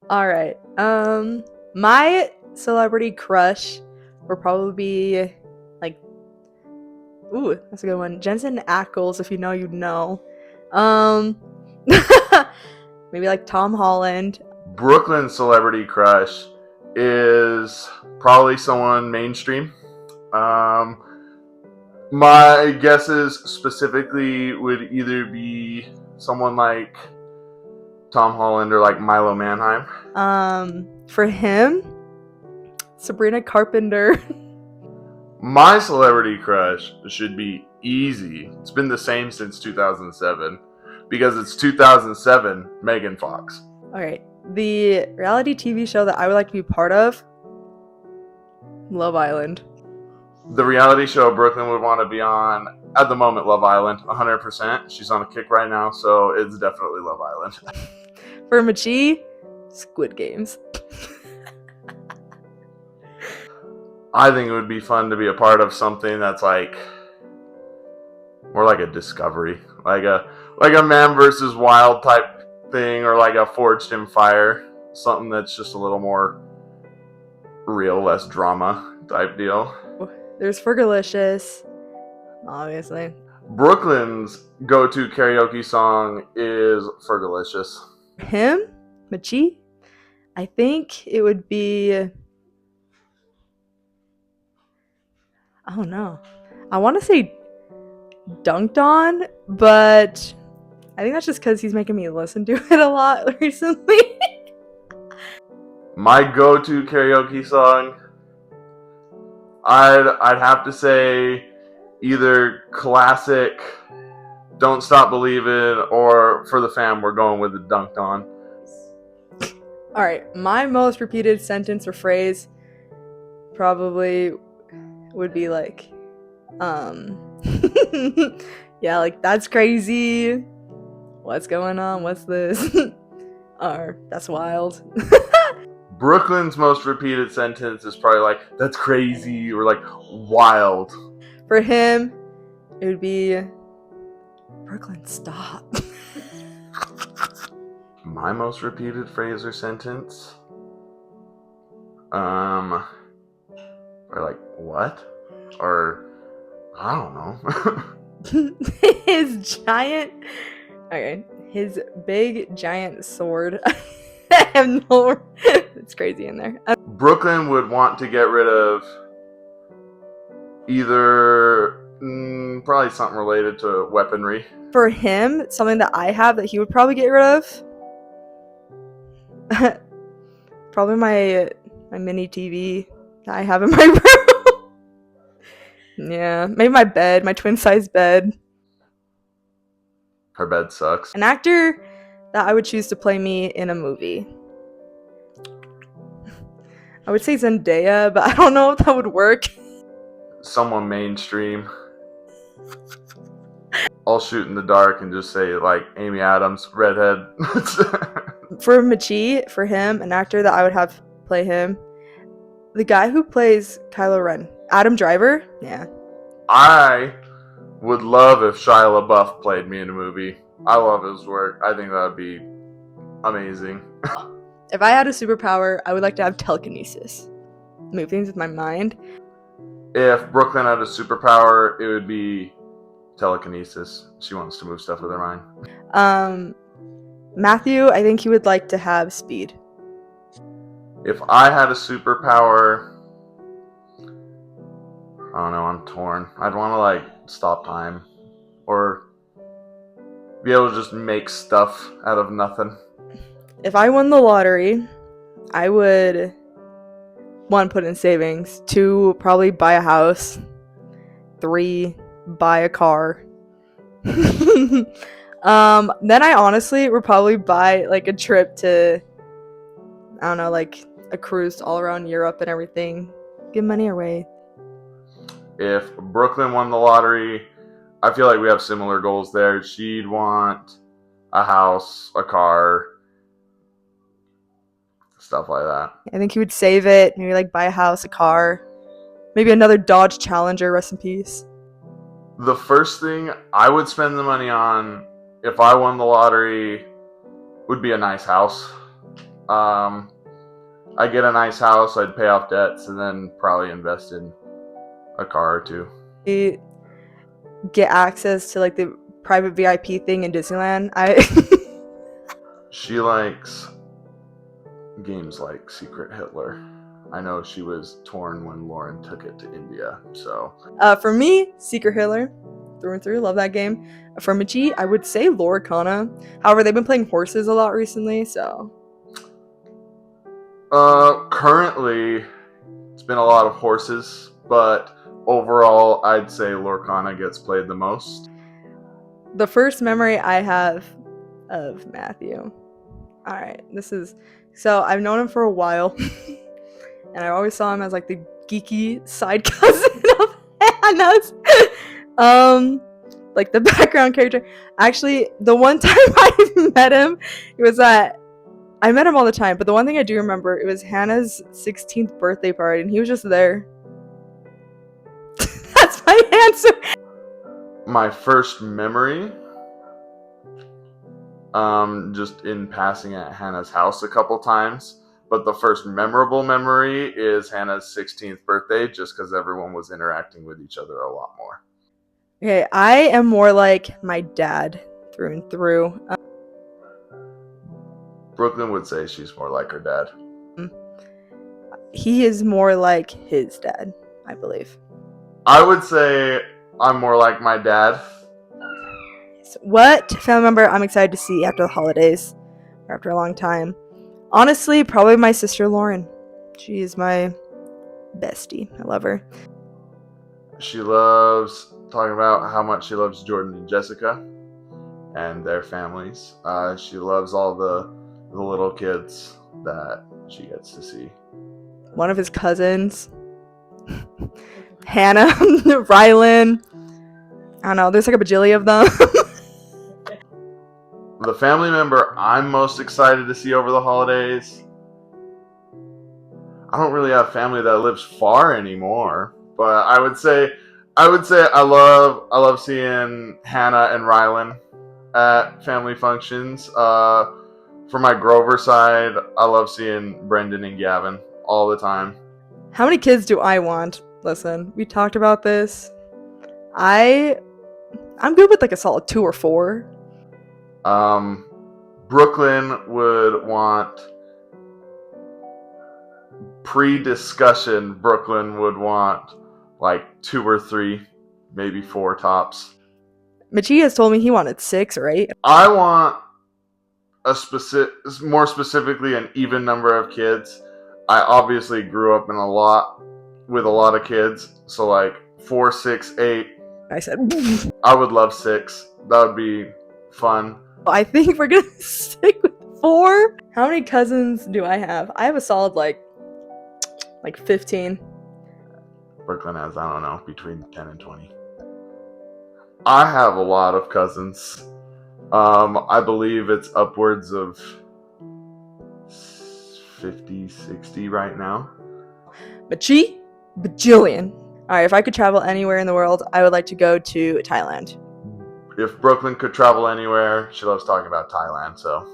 All right. My celebrity crush would probably be like, ooh, that's a good one. Jensen Ackles, if you know, you know. Um, maybe like Tom Holland. Brooklyn celebrity crush is probably someone mainstream. Um, my guesses specifically would either be someone like Tom Holland or like Milo Manheim. For him, Sabrina Carpenter. My celebrity crush should be easy. It's been the same since 2007 because it's 2007 Megan Fox. All right. The reality TV show that I would like to be part of, Love Island. The reality show Brooklyn would want to be on at the moment, Love Island, 100%. She's on a kick right now, so it's definitely Love Island. For Machi, Squid Games. I think it would be fun to be a part of something that's like more like a discovery, like a Man versus Wild type thing, or like a Forged in Fire, something that's just a little more real, less drama type deal. There's Fergalicious, obviously. Brooklyn's go-to karaoke song is Fergalicious. Him, Machi, I think it would be. I don't know. I want to say Dunked On, but I think that's just because he's making me listen to it a lot recently. My go-to karaoke song, I'd have to say either classic Don't Stop Believin' or For the Fam, we're going with the Dunked On. All right, my most repeated sentence or phrase probably would be like, yeah, like that's crazy. What's going on? What's this? Or that's wild. Brooklyn's most repeated sentence is probably like, that's crazy, or like, wild. For him, it would be Brooklyn, stop. My most repeated phrase or sentence? Or like, what? Or, I don't know. His giant, okay, his big giant sword. I have no, it's crazy in there. Brooklyn would want to get rid of either probably something related to weaponry. For him, something that I have that he would probably get rid of. Probably my mini TV that I have in my room. Yeah, maybe my bed, my twin size bed. Her bed sucks. An actor that I would choose to play me in a movie. I would say Zendaya, but I don't know if that would work. Someone mainstream. I'll shoot in the dark and just say like Amy Adams, redhead. For Machi, for him, an actor that I would have play him, the guy who plays Kylo Ren, Adam Driver. Yeah. I would love if Shia LaBeouf played me in a movie. I love his work. I think that would be amazing. If I had a superpower, I would like to have telekinesis. Move things with my mind. If Brooklyn had a superpower, it would be telekinesis. She wants to move stuff with her mind. Matthew, I think he would like to have speed. If I had a superpower, I don't know, I'm torn. I'd want to like stop time or be able to just make stuff out of nothing. If I won the lottery, I would, 1, put in savings, 2, probably buy a house, 3, buy a car. Then I honestly would probably buy like a trip to, I don't know, like a cruise all around Europe and everything. Give money away. If Brooklyn won the lottery, I feel like we have similar goals there. She'd want a house, a car, stuff like that. I think he would save it, maybe like buy a house, a car, maybe another Dodge Challenger, rest in peace. The first thing I would spend the money on if I won the lottery would be a nice house. I get a nice house, I'd pay off debts, and then probably invest in a car or two. You get access to like the private VIP thing in Disneyland. She likes games like Secret Hitler. I know she was torn when Lauren took it to India, so. For me, Secret Hitler, through and through, love that game. For Michi, I would say Lorcana. However, they've been playing horses a lot recently, so. Currently, it's been a lot of horses, but overall, I'd say Lorcana gets played the most. The first memory I have of Matthew. Alright, so I've known him for a while, and I always saw him as like the geeky side cousin of Hannah's. Like the background character. Actually, the one time I met him, it was at I met him all the time, but the one thing I do remember, it was Hannah's 16th birthday party, and he was just there. That's my answer. My first memory, just in passing at Hannah's house a couple times, but the first memorable memory is Hannah's 16th birthday, just because everyone was interacting with each other a lot more. Okay, I am more like my dad through and through. Brooklyn would say she's more like her dad. He is more like his dad, I believe. I would say I'm more like my dad. So what family member I'm excited to see after the holidays, or after a long time? Honestly, probably my sister Lauren. She is my bestie. I love her. She loves talking about how much she loves Jordan and Jessica and their families. She loves all the little kids that she gets to see. One of his cousins, Hannah, Rylan. I don't know, there's like a bajillion of them. The family member I'm most excited to see over the holidays, I don't really have family that lives far anymore, but I would say I love seeing Hannah and Rylan at family functions. For my Grover side, I love seeing Brendan and Gavin all the time. How many kids do I want? Listen, we talked about this. I'm good with like a solid 2 or 4. Brooklyn would want pre-discussion. Brooklyn would want like 2 or 3, maybe 4 tops. Michi has told me he wanted 6 or 8. I want more specifically, an even number of kids. I obviously grew up with a lot of kids, so like 4, 6, 8. I said, I would love 6. That would be fun. I think we're gonna stick with 4. How many cousins do I have? I have a solid like 15. Brooklyn has, I don't know, between 10 and 20. I have a lot of cousins. I believe it's upwards of 50, 60 right now. Michi? Bajillion. Alright, if I could travel anywhere in the world, I would like to go to Thailand. If Brooklyn could travel anywhere, she loves talking about Thailand, so.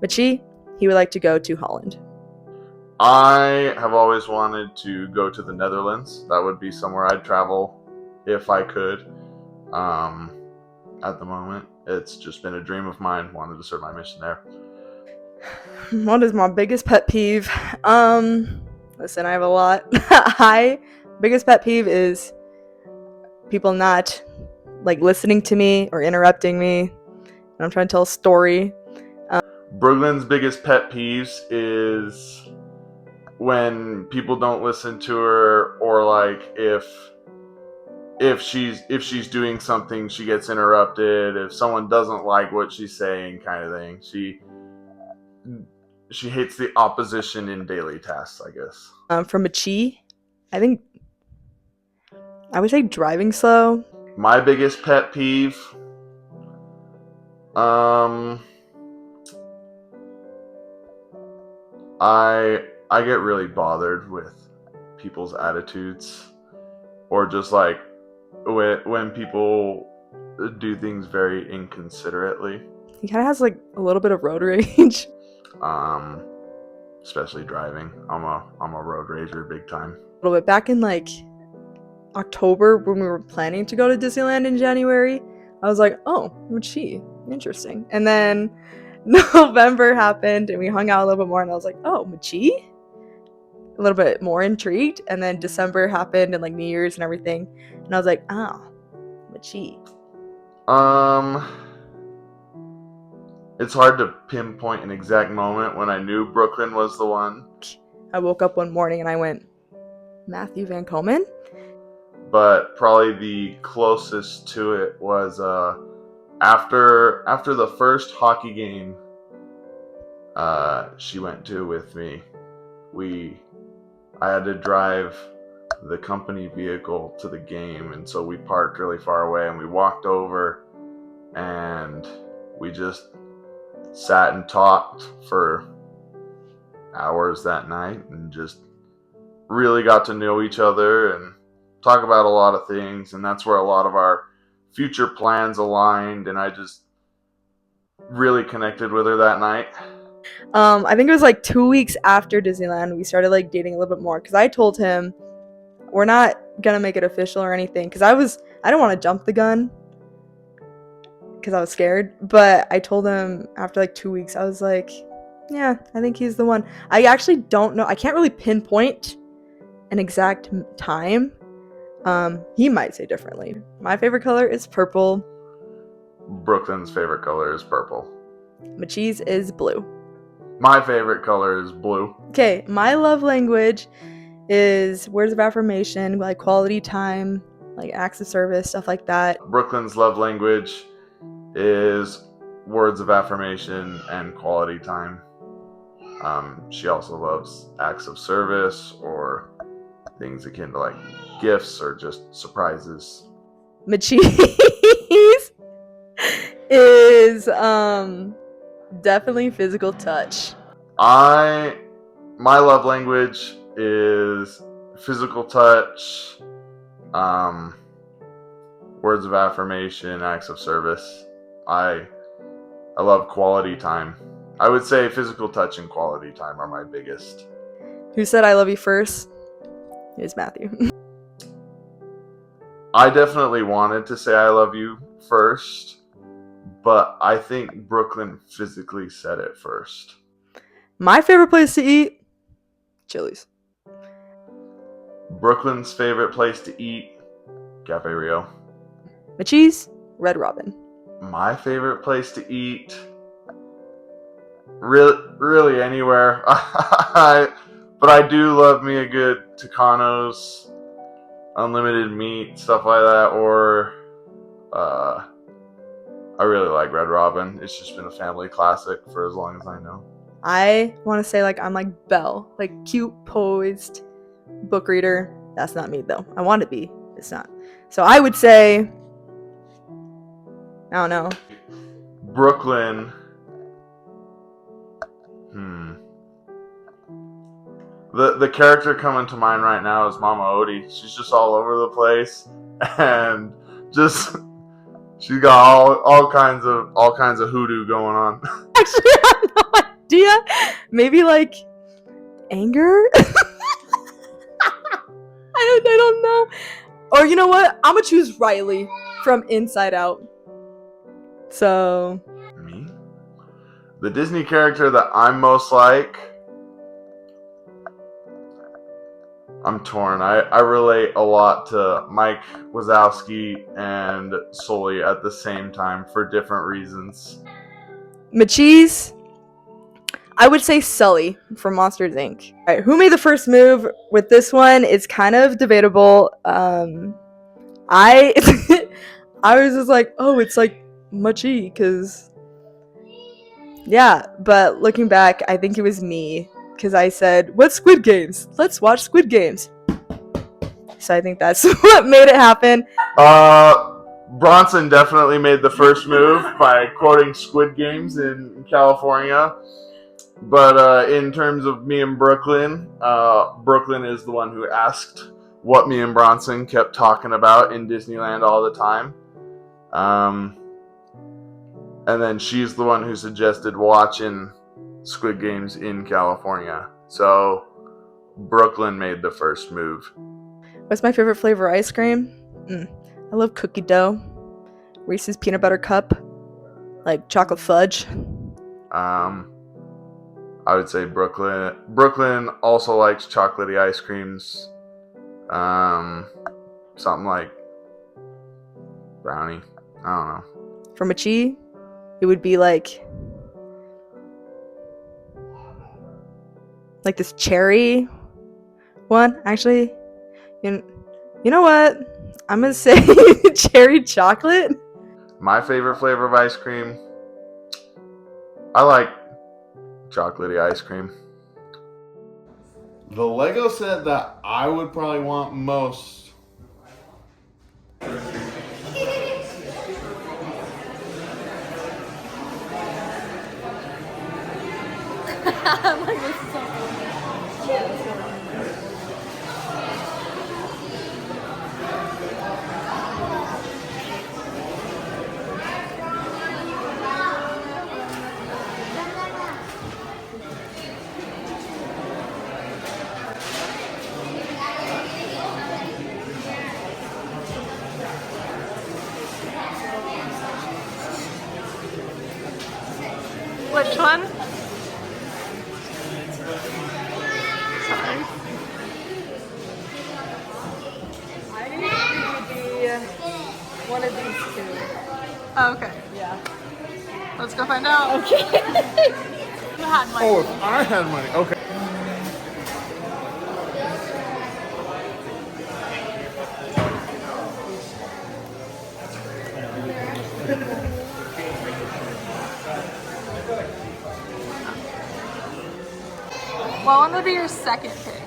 Michi, he would like to go to Holland. I have always wanted to go to the Netherlands. That would be somewhere I'd travel if I could. At the moment, it's just been a dream of mine. Wanted to serve my mission there. What is my biggest pet peeve? Listen, I have a lot. Biggest pet peeve is people not like listening to me or interrupting me when I'm trying to tell a story. Brooklyn's biggest pet peeves is when people don't listen to her, or like if she's doing something, she gets interrupted. If someone doesn't like what she's saying, kind of thing. She hates the opposition in daily tasks, I guess. From Michi, I think I would say driving slow. My biggest pet peeve, I get really bothered with people's attitudes, or just like when people do things very inconsiderately. He kind of has like a little bit of road rage. Especially driving. I'm a road rager big time. A little bit back in like October when we were planning to go to Disneyland in January, I was like, oh, Machi, interesting. And then November happened and we hung out a little bit more and I was like, oh, Machi? A little bit more intrigued. And then December happened and like New Year's and everything. And I was like, oh, Machi. It's hard to pinpoint an exact moment when I knew Brooklyn was the one. I woke up one morning and I went, Matthew Van Komen? But probably the closest to it was after the first hockey game she went to with me. I had to drive the company vehicle to the game, and so we parked really far away and we walked over and we just sat and talked for hours that night and just really got to know each other and talk about a lot of things, and that's where a lot of our future plans aligned, and I just really connected with her that night. I think it was like 2 weeks after Disneyland we started like dating a little bit more because I told him we're not gonna make it official or anything because I didn't want to jump the gun because I was scared, but I told him after like 2 weeks I was like, yeah, I think he's the one. I actually don't know, I can't really pinpoint an exact time. He might say differently. My favorite color is purple. Brooklyn's favorite color is purple. Machi's is blue. My favorite color is blue. Okay, my love language is words of affirmation, like quality time, like acts of service, stuff like that. Brooklyn's love language is words of affirmation and quality time. She also loves acts of service or things akin to like gifts or just surprises. Machi's is definitely physical touch. My love language is physical touch, words of affirmation, acts of service. I love quality time. I would say physical touch and quality time are my biggest. Who said I love you first? It was Matthew. I definitely wanted to say I love you first, but I think Brooklyn physically said it first. My favorite place to eat? Chili's. Brooklyn's favorite place to eat? Cafe Rio. Machi's? Red Robin. My favorite place to eat? Really anywhere. But I do love me a good Tucanos, unlimited meat, stuff like that, or I really like Red Robin. It's just been a family classic for as long as I know. I want to say like I'm like Belle, like cute, poised, book reader. That's not me though. I want to be. It's not. So I would say, I don't know. Brooklyn. The character coming to mind right now is Mama Odie. She's just all over the place, and just she's got all kinds of hoodoo going on. Actually, I have no idea. Maybe like anger. I don't know. Or you know what? I'm gonna choose Riley from Inside Out. So Me? The Disney character that I'm most like. I'm torn. I relate a lot to Mike Wazowski and Sully at the same time for different reasons. Machi's, I would say Sully from Monsters Inc. All right, who made the first move with this one? It's kind of debatable. I I was just like, oh, it's like Machi, because yeah. But looking back, I think it was me. Because I said, what's Squid Games? Let's watch Squid Games. So I think that's what made it happen. Bronson definitely made the first move by quoting Squid Games in California. But in terms of me and Brooklyn, Brooklyn is the one who asked what me and Bronson kept talking about in Disneyland all the time. And then she's the one who suggested watching Squid Games in California. So Brooklyn made the first move. What's my favorite flavor of ice cream? I love cookie dough, Reese's peanut butter cup, like chocolate fudge. I would say Brooklyn. Brooklyn also likes chocolatey ice creams. Something like brownie. I don't know. For Machi, it would be like this cherry one. Actually, you know what? I'm gonna say cherry chocolate. My favorite flavor of ice cream, I like chocolatey ice cream. The Lego set that I would probably want most. Which one? I think it would be one of these two. Okay. Yeah. Let's go find out. Okay. You had money. Oh, if I had money, okay. What one would be your second pick?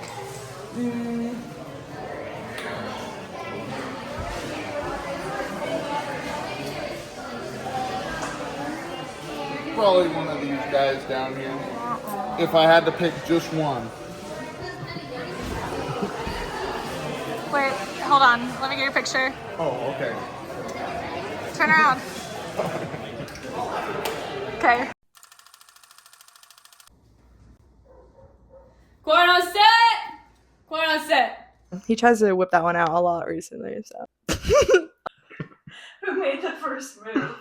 Probably one of these guys down here. If I had to pick just one. Wait, hold on. Let me get your picture. Oh, okay. Turn around. Okay. Corn on set! Corn on set! He tries to whip that one out a lot recently, so. Who made the first move?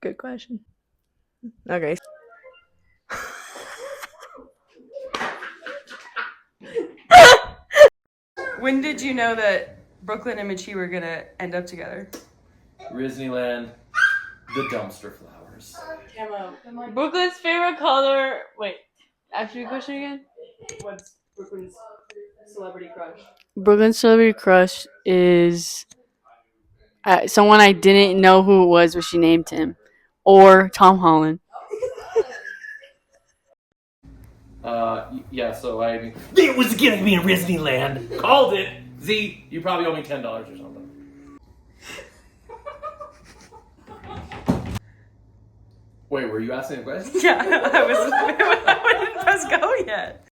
Good question. Okay. When did you know that Brooklyn and Machi were gonna end up together? Disneyland, the dumpster flowers. Brooklyn's favorite color. Wait, ask me a question again. What's Brooklyn's celebrity crush? Brooklyn's celebrity crush is someone I didn't know who it was when she named him, or Tom Holland. Yeah, so it was gonna be in Disneyland. Called it. Z, you probably owe me $10 or something. Wait, were you asking a question? Yeah, I didn't press go yet.